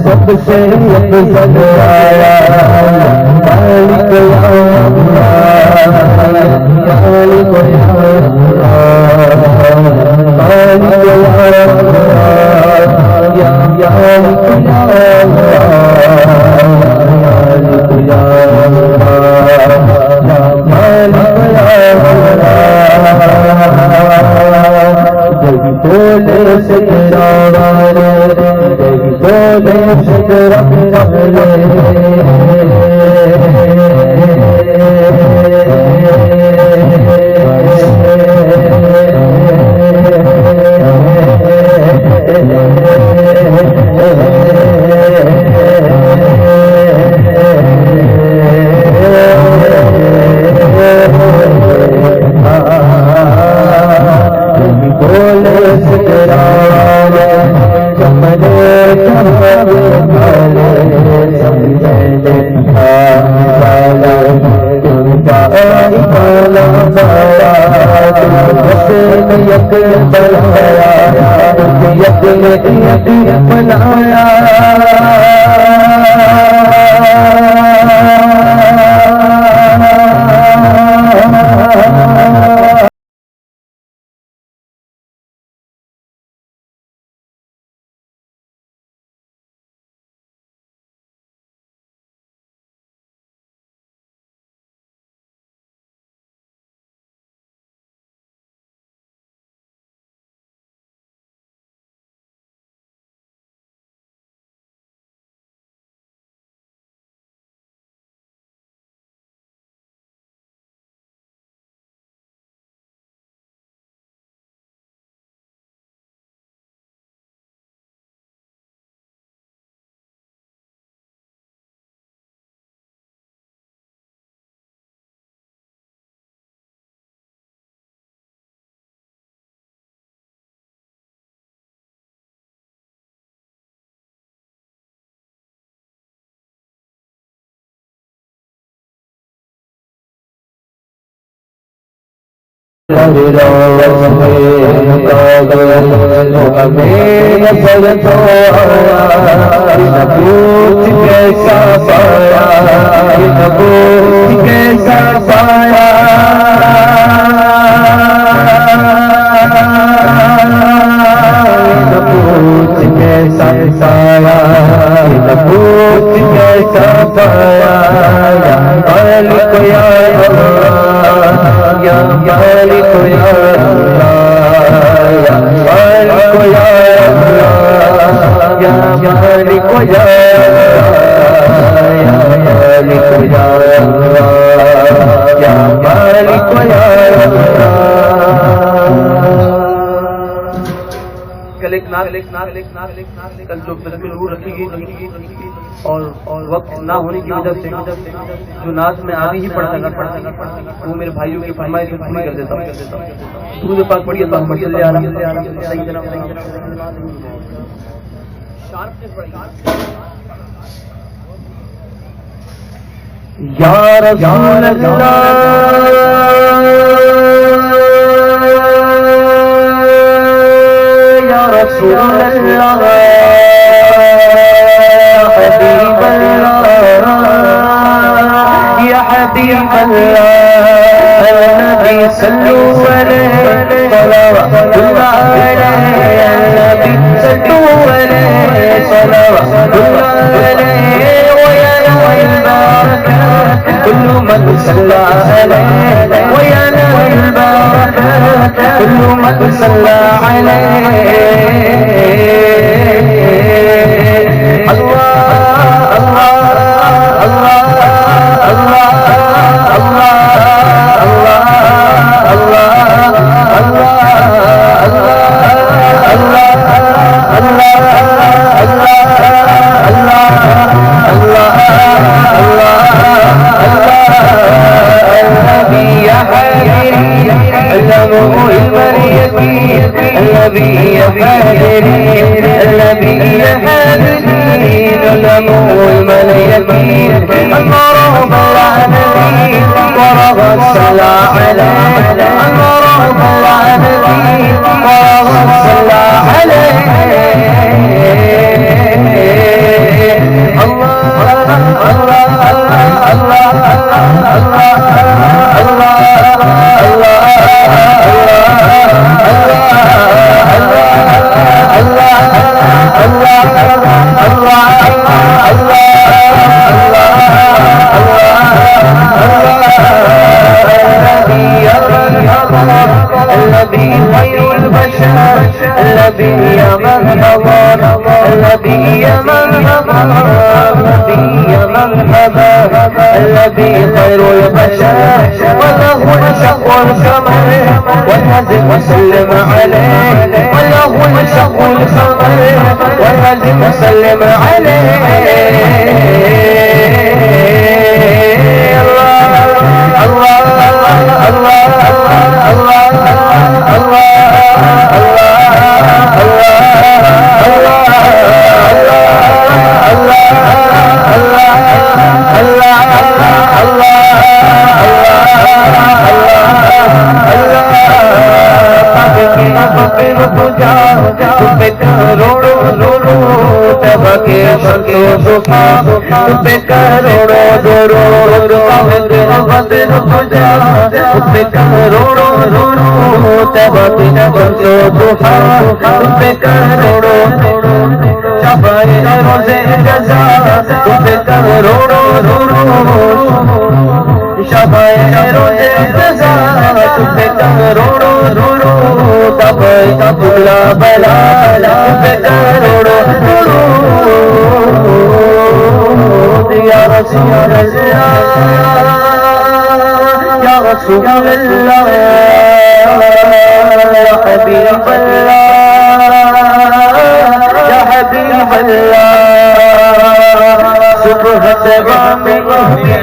سب سے افضل آیا مالک یا اللہ مالک یا اللہ مالک یا اللہ یا مالک یا اللہ مالک یا اللہ مالک کل جو بالکل رکھی گئی اور وقت نہ ہونے کی وجہ سے جو ناز میں آگے ہی پڑھا وہ میرے بھائیوں کی فرمائش پوری کر دیتا ہوں. درود پاک پڑھیے اللہم صلی علی سیدنا یا رسول اللہ یا رسول اللہ حبیب اللہ یا حبیب اللہ النبی صلو علیہ صلوات اللہ علیہ النبی صلو علیہ صلوات اللہ علیہ كل من صلى عليه وينال البركات كل من صلى عليه الله الله الله الله الله الله الله الله النبي حاضرين النبي حاضرين علماء الملائكين رب العالمين ورب صلى عليه رب العالمين ورب صلى عليه الذي خير البشر الذي مرحبا الذي مرحبا الذي مرحبا الذي خير البشر وله الشق القمر والهزم وسلم عليه وله الشق القمر والهزم وسلم عليه یا رسول اللہ یا حبیب اللہ صبح سے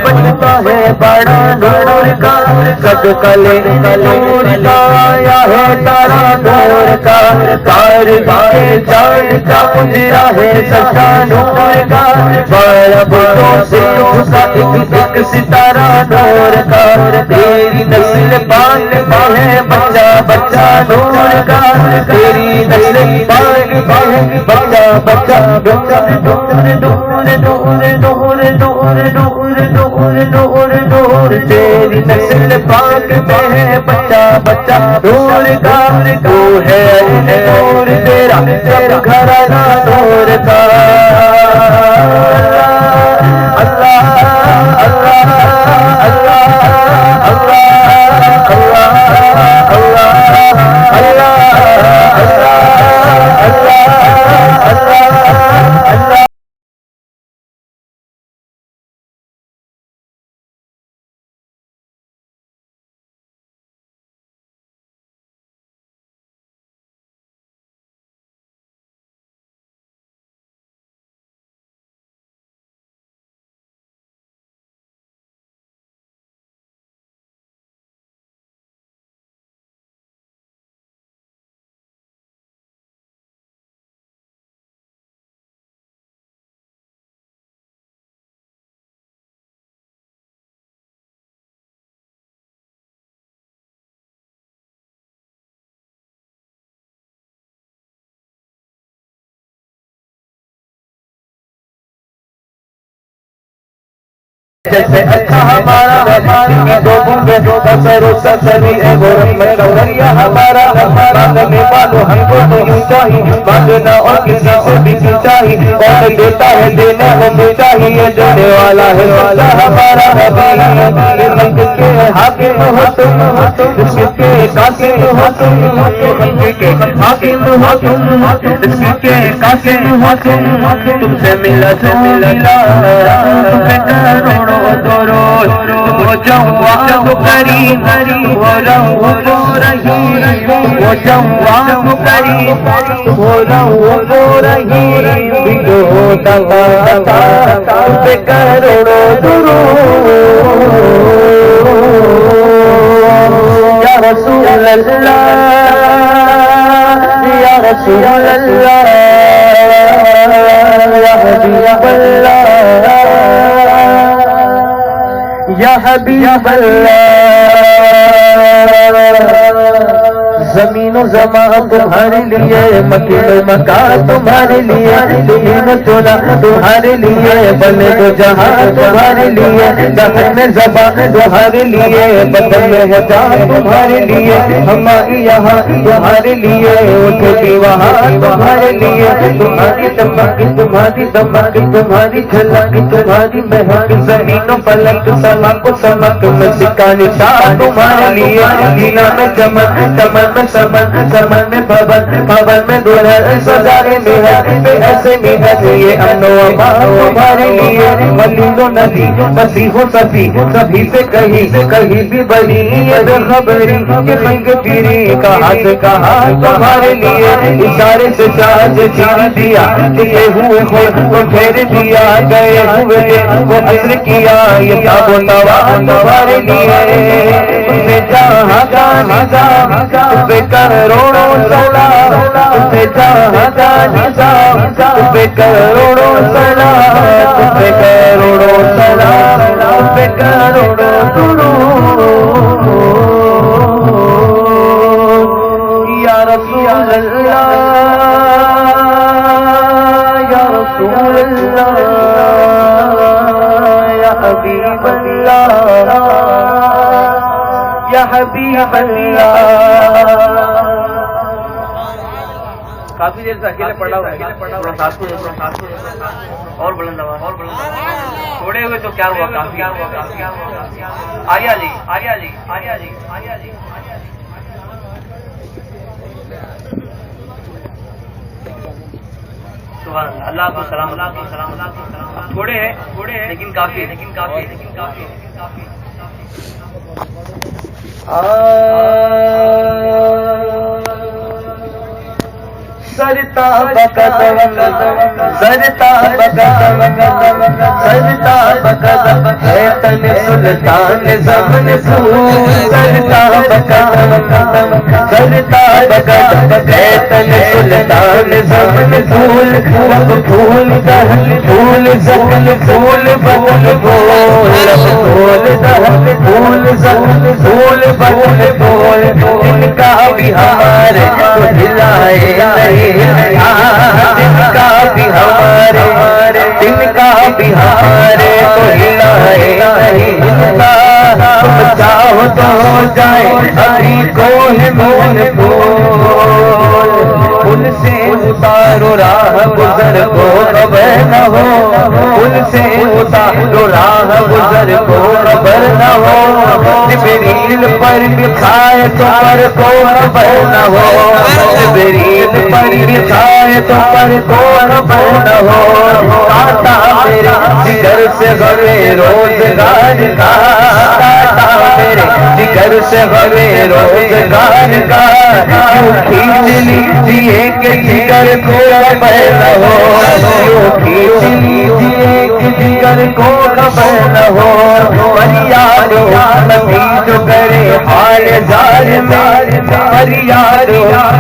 بنتا ہے بڑا نور کا سب کلے نور کا یا ہے تارا نور کا تار گائے چاند کا پنجرا ہے سچا نور کا بڑا بڑوں سے ایک ستارہ نور کا تیری نسل پاک ہے بچہ بچہ نور کا تیری نسل پاک ہے بچہ بچہ نور نور تیری نسل پاک میں ہے بچہ بچہ نور کا تو ہے نور تیرا سب گھرانہ نور کا اللہ اللہ اللہ جیسے اچھا ہمارا لوگوں میں سری ہے وہ رحمت کا ذریعہ ہمارا مانگنے والوں ہم کو تو یوں چاہیے مانگنا اور کسی سے بھی کیوں چاہیے کون دیتا ہے دینا ہمیں چاہیے دینے والا ہے والا ہمارا ملک کے حاکم ہو تم رزق کے قاسم ہو تم ملک کے حاکم ہو تم رزق کے قاسم ہو تم سے ملا وہ جواب کریم وہ رنگ ہو رہی وہ جواب کریم وہ رنگ ہو رہی جو دتا پہ کروڑوں درود یا رسول اللہ یا حبیب اللہ، زمین و زمان تمہارے لیے، مکین و مکان تمہارے لیے، دین و چلا تمہارے لیے، بلے تو جہاں تمہارے لیے، دہن میں زبان تمہارے لیے، بدن میں ہے جان تمہارے لیے، ہماری یہاں تمہارے لیے، اٹھتی وہاں تمہارے لیے، تمہاری دمک تمہاری دمک تمہاری جھلک تمہاری مہک، زمین و فلک سما کو سمک میں سکا نشان تمہارے لیے، ہینا میں چمک چمن میں سمن سمن میں بھون بھون میں دلہن سزارے میں ہے بے ایسے میں ہے یہ امن و امان تمہارے لیے، ولی و نبی مسیح و صفی سبھی سے کہیں بھی بڑی یہ بے خبری کہ خنگ پیری کہاں سے کہاں تمہارے لیے، اشارے سے چاند چیر دیا ٹکے ہوئے خود کو پھیر دیا، گئے ہوئے دن کو عصر کیا، یہ تاب و توا تمہارے لیے، تمہیں جہاں کا نظام تمہیں کروڑوں سلام، تمہیں جہاں کا نظام تمہیں کروڑوں سلام، تمہیں کروڑوں سلام، تمہیں کروڑوں درود، یا رسول اللہ یا رسول اللہ یا حبیب اللہ یا حبیب اللہ۔ کافی دیر سے اکیلے پڑا ہوا ہے، تھوڑا ساتھ کو اور بلند آواز چھوڑے ہوئے تو کیا ہوا، کافی آریا جی آریا جی آریا جی آریا جی سبحان اللہ، اللہ کو سلام، اللہ کو سلام، اللہ کو سلام، تھوڑے ہیں لیکن کافی لیکن کافی لیکن کافی کافی سرتا بقدم سرتا بقدم سرتا بقدم ہے تن سلطان زمن پھول، سرتا بقدم سرتا بقدم ہے تن سلطان زمن پھول، لب پھول دہن پھول زمن پھول بدن پھول، لب پھول دہن پھول زمن پھول بدن پھول، ان کا بھی ہمارے دلائے دن کا بھی ہمارے دن کا بھی ہمارے تو ہلائے ہلتا، تم چاہو تو ہو جائے ابھی کوہ مون پھول، ان سے اتارو راہ گزر کو خبر نہ ہو، ان سے اتارو راہ گزر کو خبر نہ ہو، جبریل پر بچھائے تو پر کو خبر نہ ہو، جبریل پر بچھائے تو پر کو خبر نہ ہو، آتا میرے جگر سے غمِ روزگار کا، آتا میرے جگر سے غمِ روزگار کا، کیوں کھینچ لیجیے کہ جگر کو خبر نہ ہو، کیوں کھینچ لیجیے کہ جگر کو خبر نہ ہو، فریاد پتی جو کرے حال زار میں، فریاد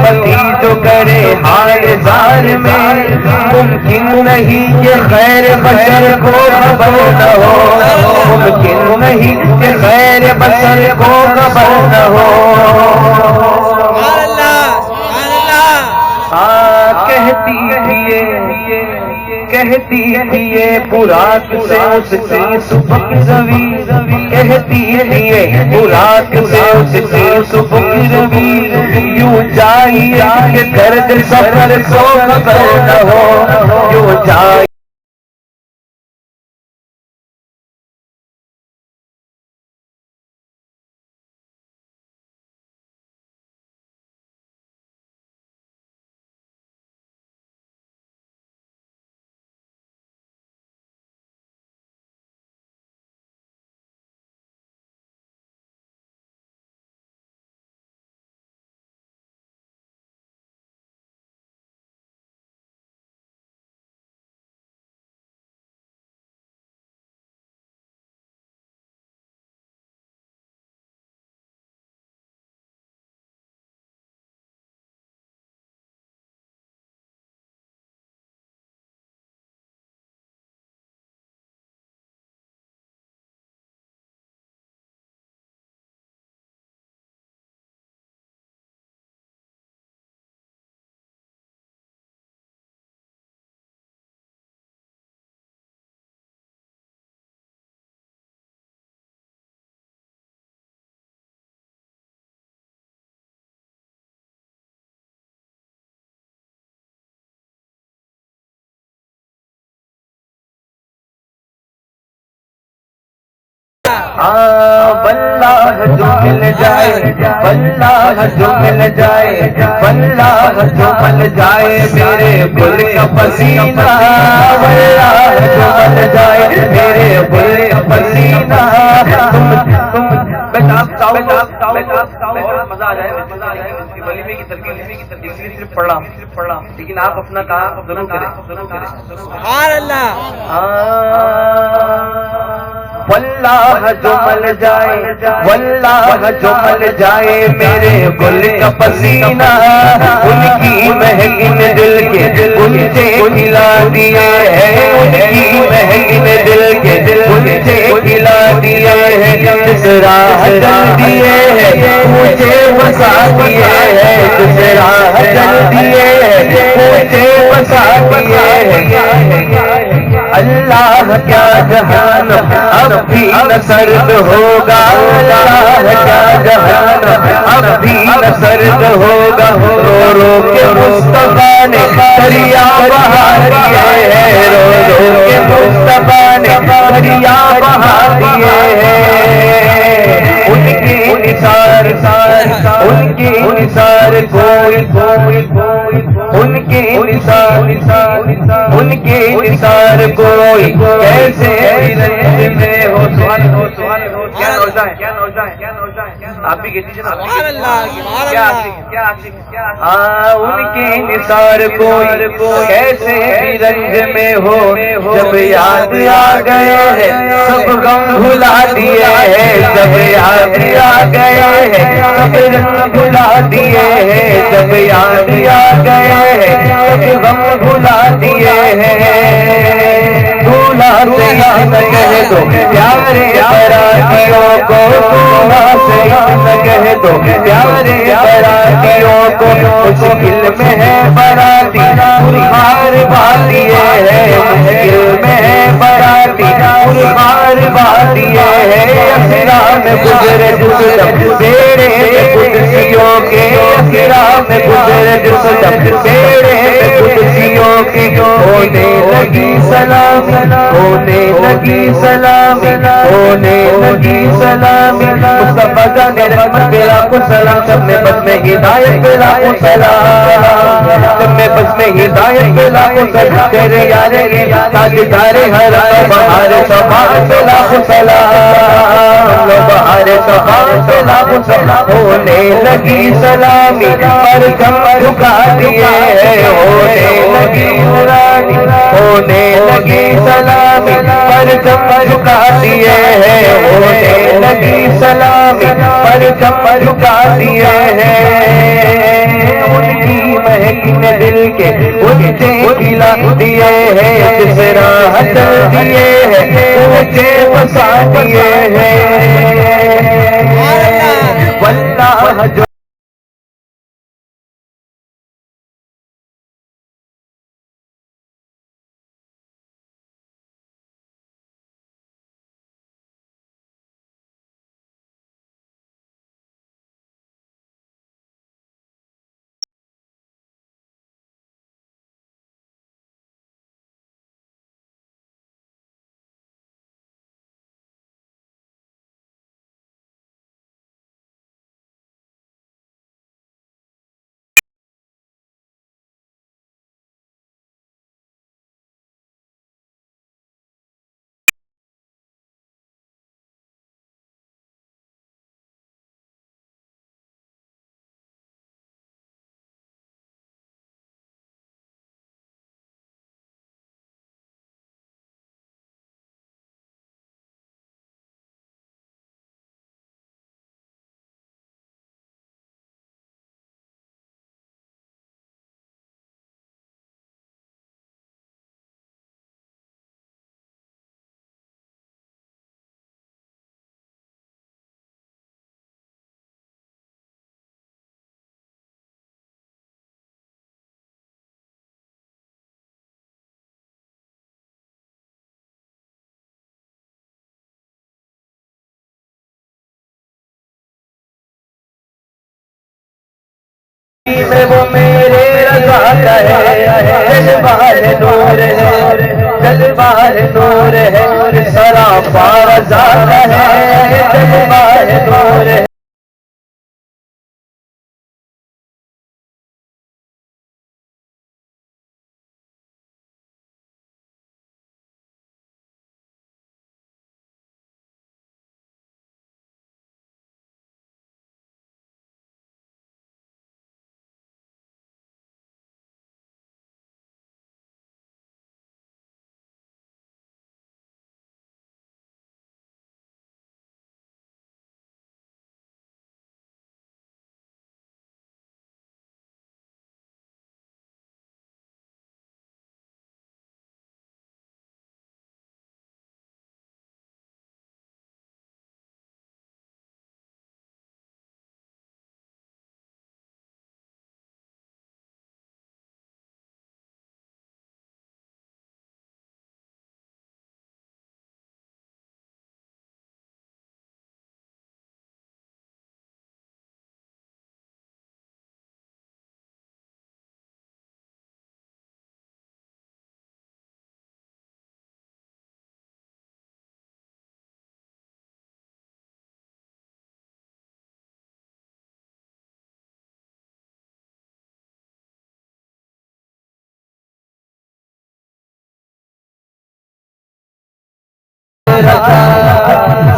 پتی جو کرے حال زار میں، ممکن نہیں کہ خیر بشر کو خبر نہ ہو، ممکن نہیں کہ خیر بشر کو خبر نہ ہو، کہتی تھی یہ براق سے اس کی سبک روی، کہتی تھی یہ براق سے اس کی سبک روی، یوں چاہیے کہ درد سفر کو خبر نہ ہو، یوں چاہیے واللہ جو مل جائے، واللہ جو مل جائے، واللہ جو مل جائے میرے گل کا پسینہ، واللہ جو مل جائے میرے گل کا پسینہ، مزہ آ جائے ولیمے کی ترکیب صرف پڑھنا، لیکن آپ اپنا کام ضرور کریں۔ سبحان اللہ۔ واللہ جو مل جائے، واللہ جو مل جائے میرے گل کا پسینہ، ان کی مہک نے دل کے گلچے کھلا دیے ہیں، ان کی مہک نے دل کے گلچے کھلا دیے ہیں، جس راہ چل دیے ہیں مجھے بسا دیے ہیں، جس راہ چل دیے ہیں مجھے بسا دیے ہیں۔ اللہ کیا جہان اب بھی نہ سرد ہوگا، اللہ کیا جہان اب بھی نہ سرد ہوگا، رو رو کے مصطفیٰ نے دریا بہا دیے ہیں، رو رو کے مصطفیٰ نے دریا بہا دیے ہیں، ان کی نثار ان کی نثار کوئی ان کی نثار ان کی نثار کوئی کیسے رنج میں ہو، کیا نوشا ہے آپ بھی کہتی ہیں ان کی نثار کوئی کیسے بھی رنج میں ہو، جب یاد آ گئے ہیں سب غم بھلا دیے ہیں، جب یاد آ گئے ہیں سب رنگ بھلا دیے ہیں، جب یاد آ گئے ہیں سب غم بھلا دیے ہیں، بھولا سے نہ کہہ دو پیارے براتیوں کو، بھولا سے نہ کہہ دو پیارے براتیوں کو، مشکل میں ہے براتی پرخار باتیے ہیں، مشکل میں ہے براتی پرخار باتیے ہیں، اسرا میں گزرے جسدم بیڑے میں قدسیوں کے، اسرا میں گزرے جسدم بیڑے میں قدسیوں کے، ہونے لگی سلام ہونے لگی سلام ہونے لگی سلام، مصطفیٰ جان رحمت پہ لاکھوں سلام، سب میں بس میں ہدایت پہ لاکھوں سلام، سب میں بس میں ہدایت پہ لاکھوں سلام، تیرے یارے تاجدار ہر بہار شفاعت پہ لاکھوں سلام، بہار شفاعت پہ لاکھوں سلام، ہونے لگی سلامی پر کم جھکا دیے ہیں، ہونے لگی نورانی ہونے لگی سلامی پر کم جھکا دیے ہیں، ہونے لگی سلامی پر کم جھکا دیے ہیں، ان کی مہک نے دل کے اونچے کھلا دیے ہیں، جس راہ چل دیے ہیں اونچے بسا دیے ہیں، واللہ جو وہ میرے رضا کا ہے، جلوہ نور ہے، جلوہ نور ہے سراپا رضا کا ہے جلوہ نور ہے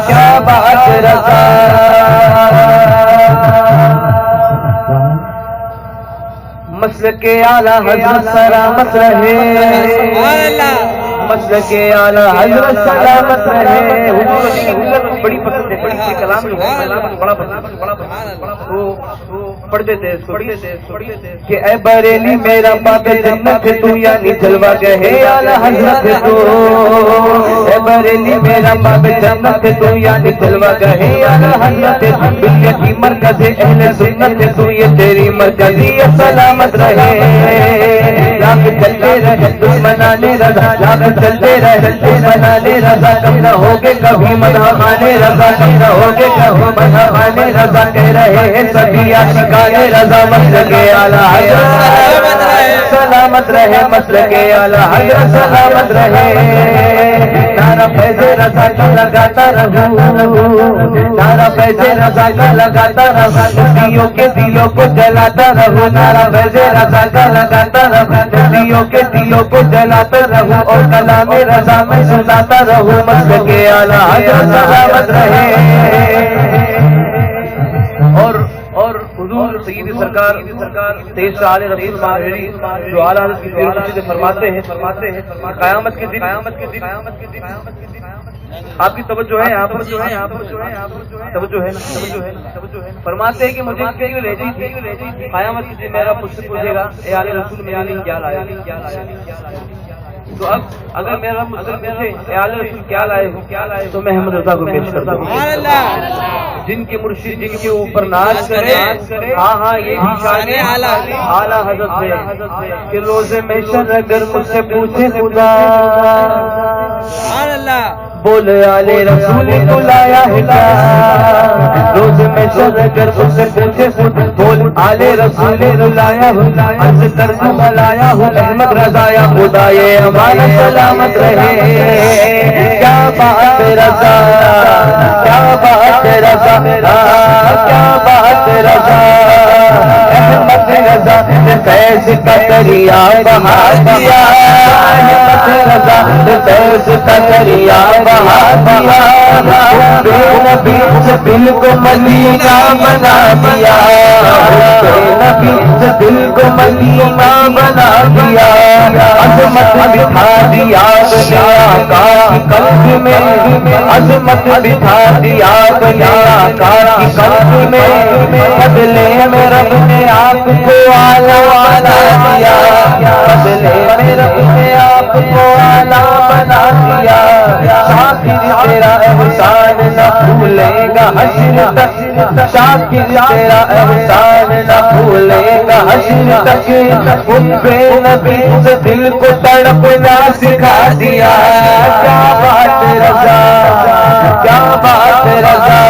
کیا بات رضا مسلک اعلیٰ حضرت سلامت رہے سبحان اللہ مسلک اعلیٰ حضرت سلامت رہے بڑی پسند ہے بڑی کلام بڑا پسند وہ پڑھتے تھے کہ اے بریلی میرا باب جنت تو یعنی جلوہ گہے اعلیٰ حضرت تو اے بریلی میرا باب جنت تو یعنی جلوہ گہے اعلیٰ حضرت دنیا کی مرکز اہل سنت تو یہ تیری مرکزیت سلامت رہے لاکھ چلتے رہے دشمنانے رضا لاکھ چلتے رہے دشمنانے رضا کم نہ ہوگے کبھی مدحانے رضا کم نہ ہوگے کبھی مدحانے رضا کہہ رہے ہیں سبھی عاشقانے رضا مسلک اعلیٰ حضرت سلامت رہے مسلک اعلیٰ حضرت سلامت رہے نعرہ فیض رضا کا لگاتا رہوں نعرہ فیض رضا کا لگاتا رہوں دیوں کے دلوں کو جلاتا رہوں نعرہ فیض رضا کا لگاتا رہوں دیوں کے دلوں کو جلاتا رہوں اور کلام رضا میں سناتا رہوں مسلک اعلیٰ حضرت سلامت رہے اور حضور سید سرکار تیز شاہ رسول ماہری جو اعلیٰ حضرت کی پیروی سے فرماتے ہیں قیامت کے دن آپ کی توجہ ہے توجہ ہے فرماتے ہیں کہ مجھے رہ گئی تھی قیامت کے دن میرا مجھ سے پوچھے گا اے اعلیٰ رسول میرے لیے کیا لایا تو اب اگر میرا مجھ سے پوچھے اے اعلیٰ رسول کیا لائے تو میں احمد رضا کو پیش کرتا ہوں جن کے مرشد جن کے اوپر ناز کرے ہاں یہ بھی شان اعلیٰ حضرت ہے کہ روزے میں شر اگر مجھ سے پوچھے خدا سبحان اللہ بول آلے رسول کو لایا ہے کیا روز میں شر اگر مجھ سے پوچھے خدا بول آلے رسول کو لایا ہوں عرض کر کو ملایا ہوں احمد رضا یا خدا یہ ہمارا سلامت رہے کیا بات رضا کیا بات رضا کیا بات رضا احمد رضا فیض کا دریا بہا دیا احمد رضا فیض کا دریا بہا دیا بے نبی سے دل کو مدینہ بنا دیا بے نبی سے دل کو مدینہ بنا دیا عظمت بٹھا دیا اپنے آقا کی قلب میں عظمت بٹھا دیا اپنے آقا کی قلب میں بدلے میں رب نے آپ کو اعلیٰ بنا دیا بدلے میں رب نے آپ کو اعلیٰ بنا دیا شاکر تیرا احسان نہ بھولے گا حشر تک شاکر تیرا احسان نہ بھولے گا حشر تک ان بے نبی سے دل کو تڑپنا سکھا دیا کیا بات رضا کیا بات رضا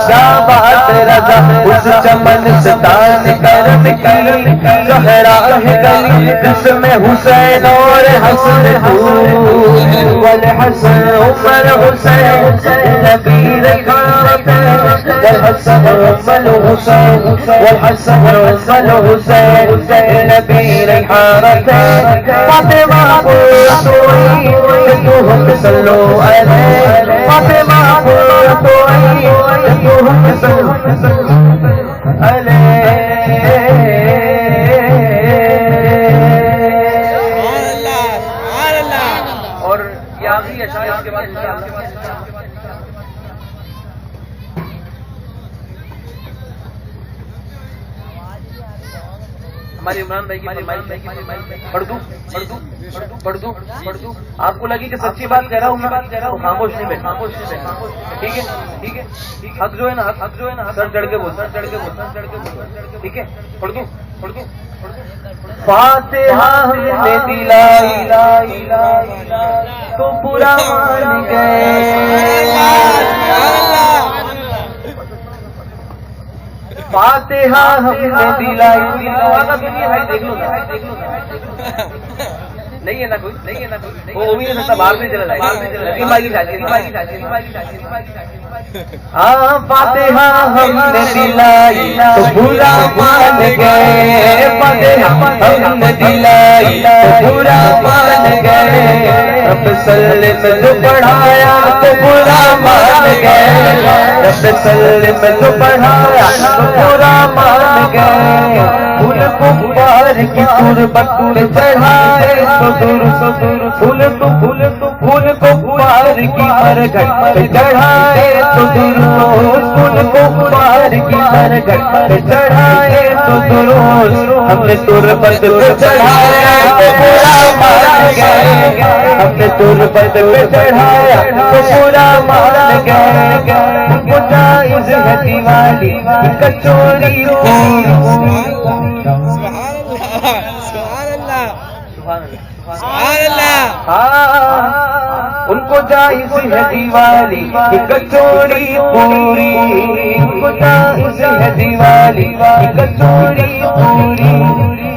کیا بات رضا اس چمن ستان کرم کی زہرا ہے گلی جس میں حسین اور حسن والحسن عمر حسین نبی ریحانت والحسن عمر حسین والحسن عمر حسین نبی ریحانت فاطمہ صلو علیہ فاطمہ اور یہ آخری اشعار اس کے بعد ہمارے عمران بھائی کی پڑھ دوں آپ کو لگی کہ سچی بات کہہ رہا ہوں تو خاموش نہیں بیٹھا ٹھیک ہے حق جو ہے نا سر چڑھ کے بول ٹھیک ہے پڑھ دوں فاتحہ ہم نے دلائی تو برا مان گئے فاتحہ ہم نے دلائی نہیں ہے نا کوئی وہ بھی نہیں سکتا باہر سے چلا جائے ہاں فاتحہ ہم نے دلائی تو برا مان گئے فاتحہ ہم نے دلائی تو برا مان گئے رب سلم جو پڑھایا تو برا مان گئے رب سلم جو پڑھایا تو برا مان گئے پھول کفار کی تربت چڑھائے تو دور پھول کفار کی مرگھٹ چڑھائے تو دروس پھول کفار کی مرگھٹ چڑھائے تو دروس ہم نے تربت پہ چڑھایا تو برا مان گئے ہم نے تربت پہ چڑھایا تو برا مان گئے وہ جائز ہے دیوالی کچوری ان کو جائز ہے دیوالی کچوری پوری ان کو جائز ہے دیوالی کچوری پوری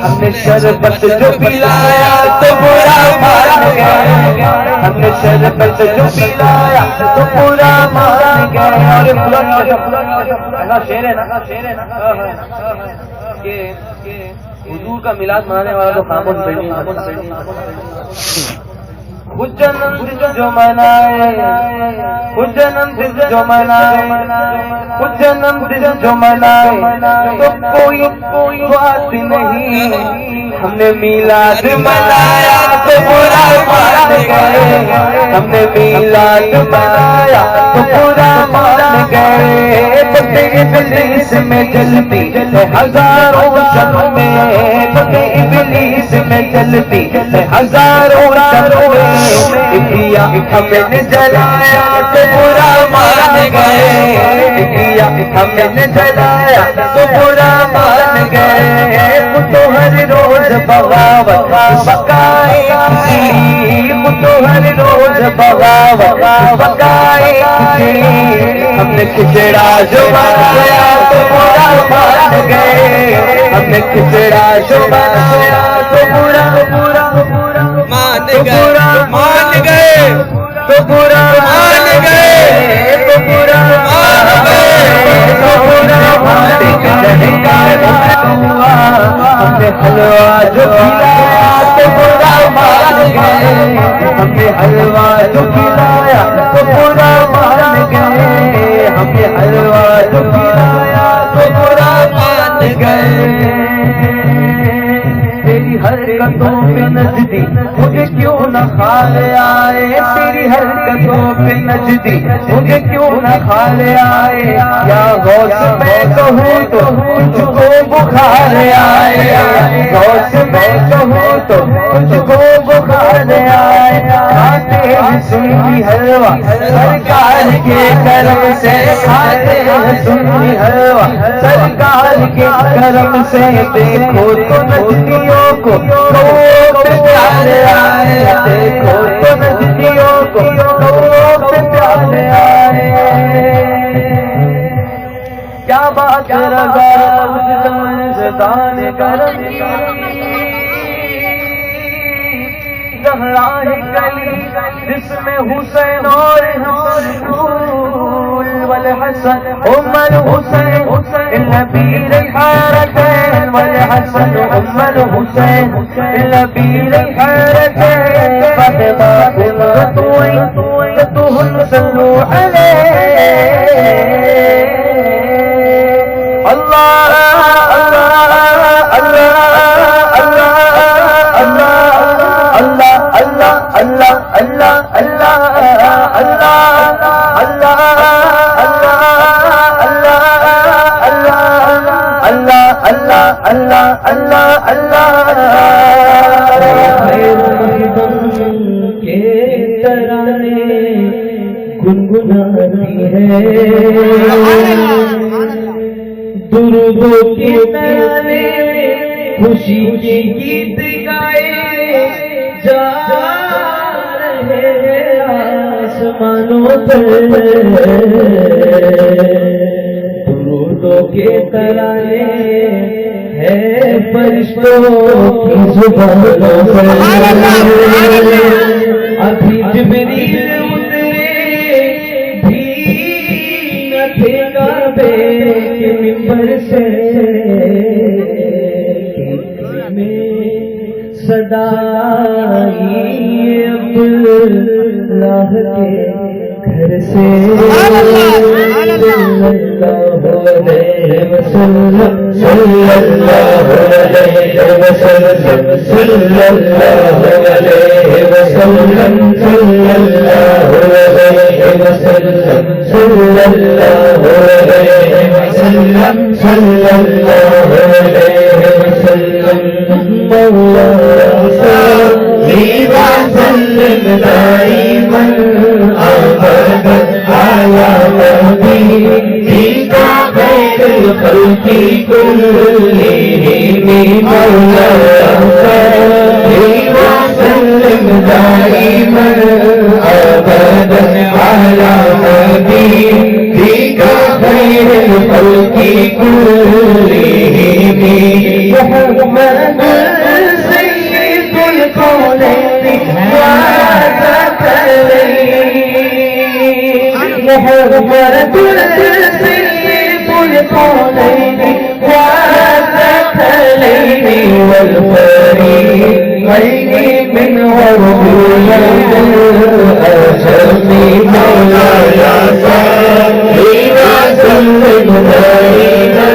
ہم نے شربت جو پلایا تو برا مان گئے ہم نے شربت جو پلایا تو برا مان گئے ایسا شعر ہے نا کہ حضور کا میلاد منانے والا تو خاموش بیٹھے خود جنم دن جو منائے خود جنم دن جو منائے خود جنم دن جو منائے تو کوئی بات نہیں ہم نے میلاد منایا تو برا مان گئے ہم نے میلاد منایا تو برا مان گئے ابلیس میں جلتی ہزاروں شب میں ابلیس میں جلتی ہزاروں شب میں دیا ہم نے جلایا تو برا مان گئے دیا ہم نے جلایا تو برا مان گئے وہ تو ہر روز بغاوت پکائے وہ تو ہر روز بغاوت پکائے ہم نے کھچڑا جو بنایا تو برا مان گئے ہم نے کھچڑا جو بنایا تو برا مان گئے تو برا مان گئے تو برا مان گئے تو برا مان گئے ہم نے حلوہ جو کھلایا تو برا مان گئے ہم نے حلوہ جو کھلایا تو برا مان گئے ہم نے حلوہ جو کھلایا تو برا مان گئے تیری حرکتوں پہ نچتی مجھے کیوں نہ خال آئے تیری حرکتوں پہ نچتی مجھے کیوں نہ خال آئے یا غوث میں کہوں تو تجھ کو بخار آئے غوث میں کہوں تو تجھ کو بخار آئے کھاتے سنی حلوہ سرکار کے کرم سے کھاتے سنی حلوہ سرکار کے کرم سے دیکھو تو نچتیوں کو پیار آئے دیکھو تو نچتیوں کو پیار آئے کیا بات رضا زدان کرم زہرا ہے گلی جس میں حسین اور حسن والحسن الحسین النبی الحارتین والحسن الحسین النبی الحارتین فاطمہ قرۃ صلوا علیہ اللہ گنگناتی ہے درودوں کے ترانے خوشی کے گیت گائے جا رہے ہیں آسمانوں پر درودوں کے ترانے ہے فرشتوں کی زبانوں پر ابھی جبریل کعبے کے منبر سے میں صدا عبداللہ کے گھر سے صلی اللہ علیہ وسلم صلی اللہ علیہ وسلم صلی اللہ علیہ وسلم صلی اللہ علیہ وسلم صلی اللہ علیہ وسلم صلی اللہ علیہ وسلم مولانا صلی وسلم دائما ابدا على نبيك خير الخلق كلهم مولانا صلی وسلم دائما ابدا على نبيك خير الخلق كلهم محمد سيد الكونين وثقلين محمد سيد الكونين وثقلين والفريقين من ورود الأجل مولانا صلي وسلم دائما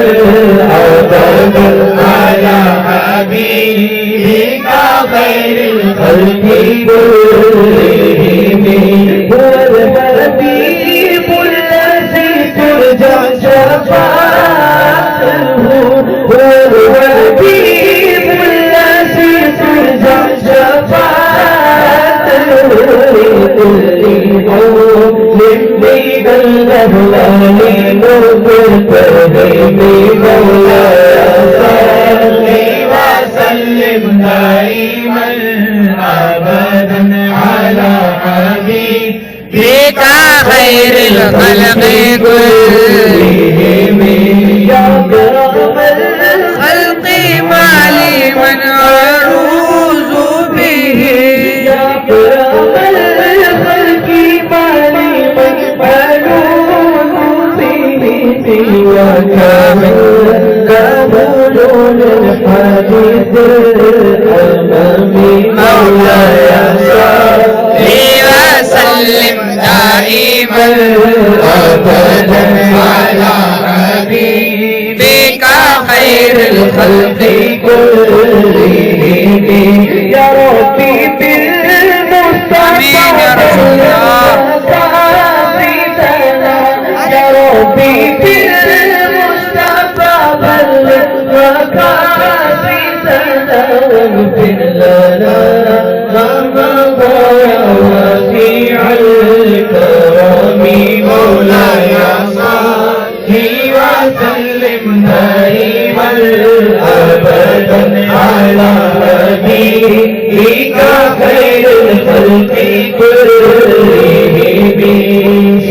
أبدا على حبيبك خير الخلق كلهم هو الحبيب الذي ترجى شفاعته هو الحبيب الذي ترجى شفاعته لكل مؤمن بين الأهلال مقتدم مولانا صلي وسلم دائما أبدا على حبيبك خير الخلق كلهم يا أكرم الخلق مالي من أعوذ به يا أكرم الخلق مالي من أعوذ به سواك من قبول الحديث الأمامي مولاي صلي وسلم دائما أبدا على حبيبك خير الخلق كلهم يا ربي بالمصطفى يا ربي بالمصطفى بلغ مقاصدنا واغفر لنا ما مضى يا واسع الكرم مولاي صلي وسلم دائما ابدا على حبيبك خير الخلق كلهم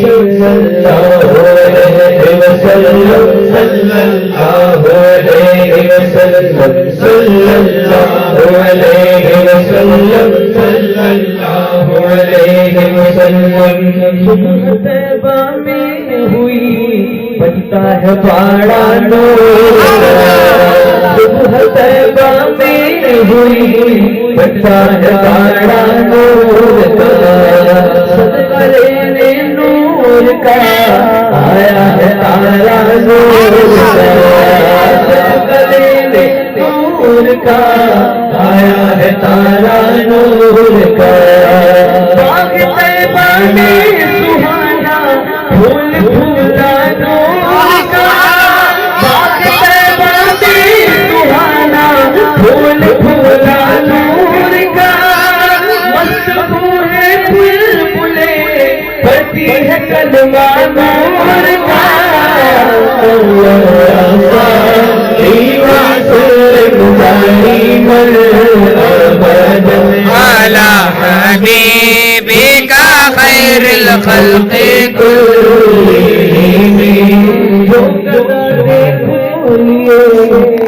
صلى الله عليه وسلم وسلم صلی اللہ علیہ وسلم صلی اللہ علیہ وسلم صلی اللہ علیہ وسلم صبح طیبہ میں ہوئی بجتا ہے باڑا نور صبح طیبہ میں ہوئی بجتا ہے باڑا نور صدقہ لینے نور کا آیا ہے تارا نور کا صدقہ لینے نور کا آیا ہے تارا نور کا باغ طیبہ میں سہانا پھول پھولا نور کا باغ طیبہ میں سہانا پھول پھولا نور کا مست ہے بلبلے پڑتی ہے کلمہ نور کا على حبيبك خير الخلق كلهم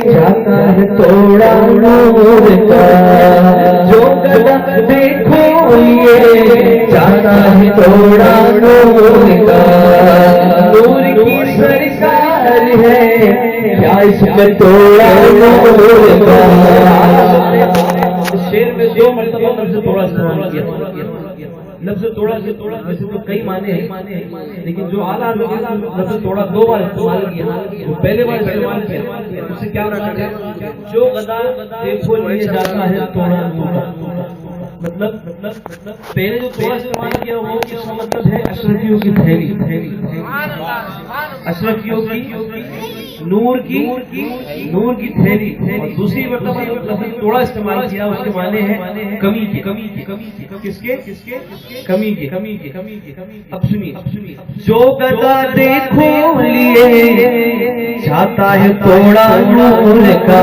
جاتا ہے توڑا نور کا جو گدا دیکھو یہ جاتا ہے توڑا نور کا نور کی سرکار ہے کیا اس میں توڑا نور کا شعر میں دو مرتبہ لفظ توڑا استعمال کیا لفظ توڑا سے توڑا ویسے تو کئی معنی ہیں لیکن جو اعلیٰ لفظ توڑا دو بار استعمال کیا وہ پہلے بار استعمال کیا اس سے کیا رکھا گیا جو غدا دیکھو لیے جاتا ہے توڑا نور مطلب پہلے جو توڑا استعمال کیا وہ اس کا مطلب ہے اشرفیوں کی تھیلی اشرفیوں کی نور کی تھیلی اور دوسری مرتبہ لفظ توڑا استعمال کیا اس کے معنی ہے کمی کی کس کے کمی کی اب سنیے جو گدا دیکھو لیے جاتا ہے توڑا نور کا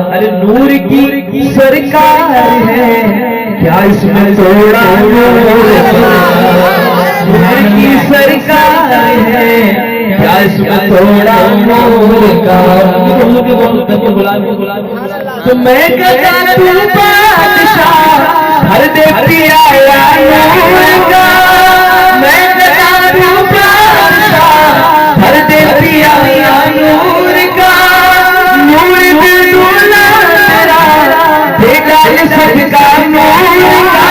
ارے نور کی سرکار ہے کیا اس میں توڑا نور کا نور کی سرکار ہے کیا اس میں توڑا نور کا تو میں گدا تو بادشاہ ہر دیکھتی آیا نور کا میں گدا تو بادشاہ ہر دیکھتی آیا نور کا نور بلولا تیرا دیکھا یہ سب کا نور کا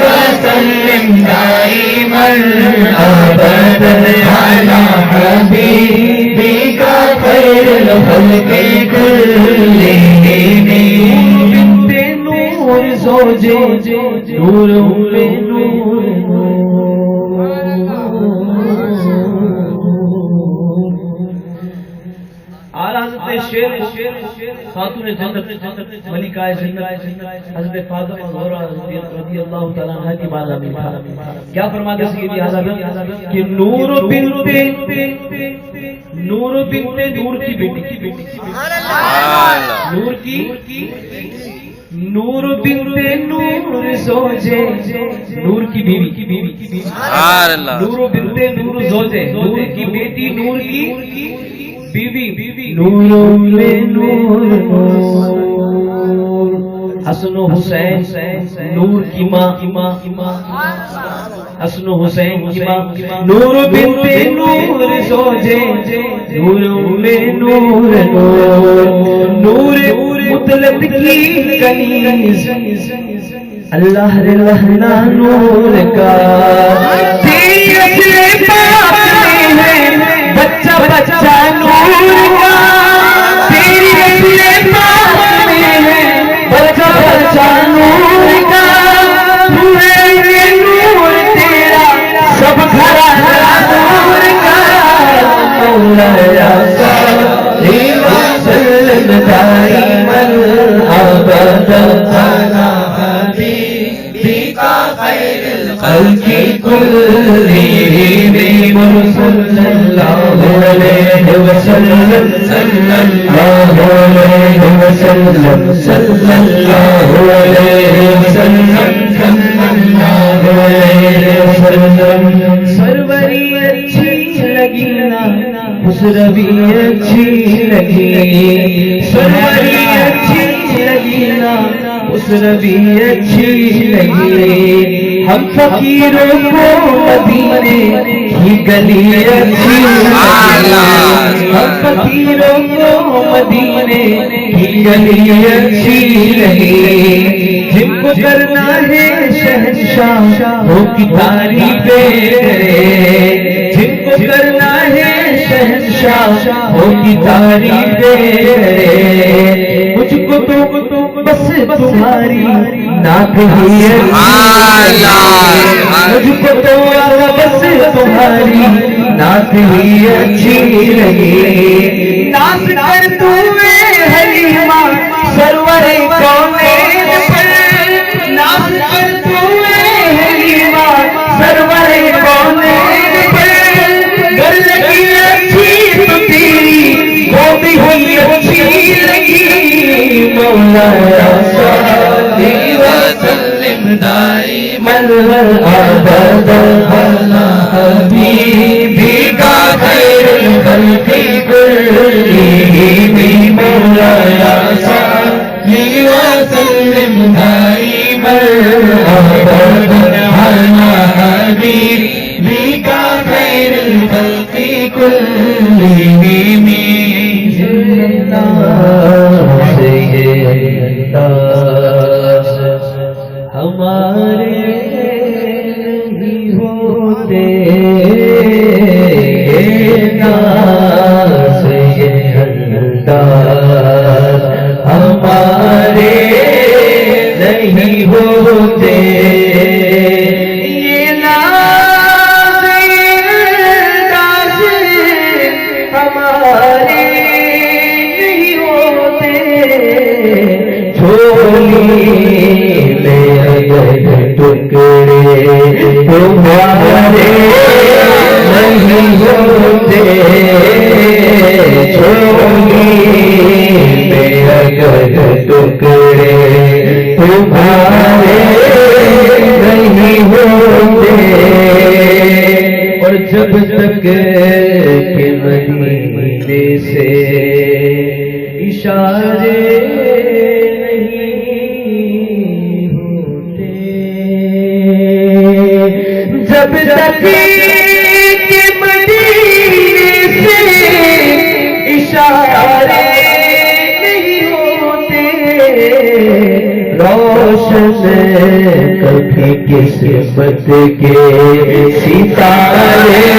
وسلم دائما ابدا على حبيبك خير الخلق كلهم بنت نور زوجے نور خاتون جنت ملکہ جنت حضرت فاطمہ زہرا رضی اللہ تعالی عنہا کی مالا میں کیا فرماتے ہیں سیدی اعلیٰ کہ نور بنت نور کی بیٹی نور بنت نور زوجے نور کی بیوی نور بنت نور زوجے نور کی بیٹی نور کی بیوی نور میں نور حسن و حسین نور کی ماں حسن و حسین کی ماں نور بنت نور زوجے نور میں نور نور مطلق کی کنیز اللہ رہنا نور کا تیرے پاک میں ہے بچہ بچہ نور کا تیرے پاک میں ہے بچہ بچہ نور کا نور تیرا سب گھرانا نور کا مولا صلی وسلم دائما ابدا على حبيبك خير الخلق كلهم صلى الله عليه وسلم صلى الله عليه وسلم صلى الله عليه وسلم صلى الله عليه وسلم خسروی اچھی لگی، سروری اچھی لگی نا، خسروی اچھی لگی، ہم فقیروں کو مدینے کی گلی اچھی لگی، ہم فقیروں کو مدینے کی گلی اچھی لگی، جن کو کرنا ہے شہنشاہ وہ کی تعریفیں کرے، جن کو کرنا ہے شہنشاہ وہ کی تعریفیں کرے، مجھ کو تو بس تمہاری نعت ہی مجھ کو تو بس تمہاری نعت ہی اچھی لگی، ناز کر تمہیں حلیمہ سرور کونین پر، ناز کر تمہیں حلیمہ سرور کونین پر، گر لگی اچھی تو تیری وہ بھی ہوئی اچھی لگی، مولا صلی وسلم دائما ابدا علی حبیبک خیر الخلق کلہم، مولا صلی وسلم دائما ابدا علی حبیبک خیر الخلق کلہم، ہمارے نہیں ہوتے ناز یہ انداز، ہمارے نہیں ہوتے یہ ناز یہ انداز، ہمارے نہیں ہوتے، چھولی میں اگر ٹکڑے تمہارے نہیں ہوتے، چھولی میں اگر ٹکڑے تمہارے نہیں ہوتے، اور جب تک کہ مدینے سے اشارے جب تک کہ مدینے سے اشارے نہیں ہوتے، روشن کبھی قسمت کے ستارے